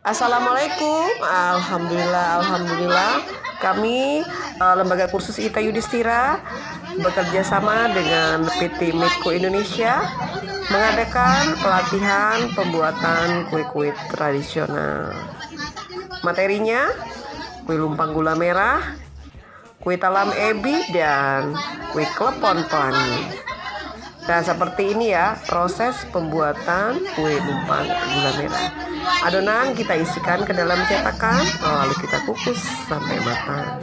Assalamualaikum. Alhamdulillah. Kami Lembaga Kursus ITA Yudhistira bekerja sama dengan PT Medco Indonesia mengadakan pelatihan pembuatan kue-kue tradisional. Materinya kue lumpang gula merah, kue talam ebi, dan kue klepon pelangi. Nah, seperti ini ya proses pembuatan kue lumpang gula merah. Adonan kita isikan ke dalam cetakan, lalu kita kukus sampai matang.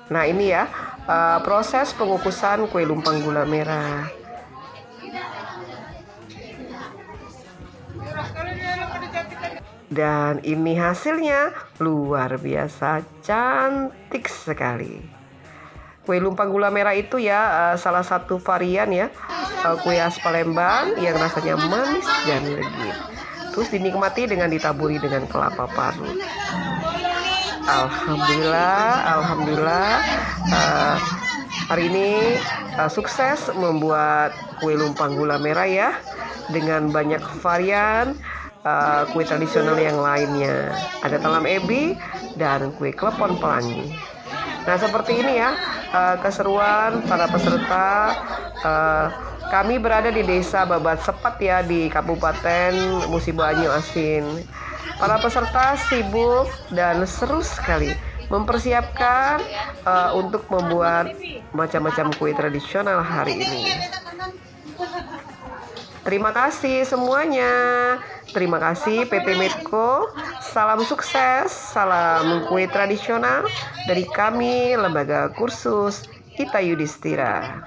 Nah, ini ya proses pengukusan kue lumpang gula merah. Dan ini hasilnya luar biasa cantik sekali. Kue lumpang gula merah itu ya salah satu varian ya kue khas Palembang yang rasanya manis dan legit. Terus dinikmati dengan ditaburi dengan kelapa parut. Alhamdulillah, hari ini sukses membuat kue lumpang gula merah ya, dengan banyak varian kue tradisional yang lainnya. Ada talam ebi dan kue klepon pelangi. Nah, seperti ini ya keseruan para peserta. Kami berada di Desa Babat Sepat ya, di Kabupaten Musi Banyu Asin. Para peserta sibuk dan seru sekali mempersiapkan untuk membuat macam-macam kue tradisional hari ini. Terima kasih semuanya. Terima kasih PT Medco. Salam sukses, salam kue tradisional dari kami Lembaga Kursus ITA Yudhistira.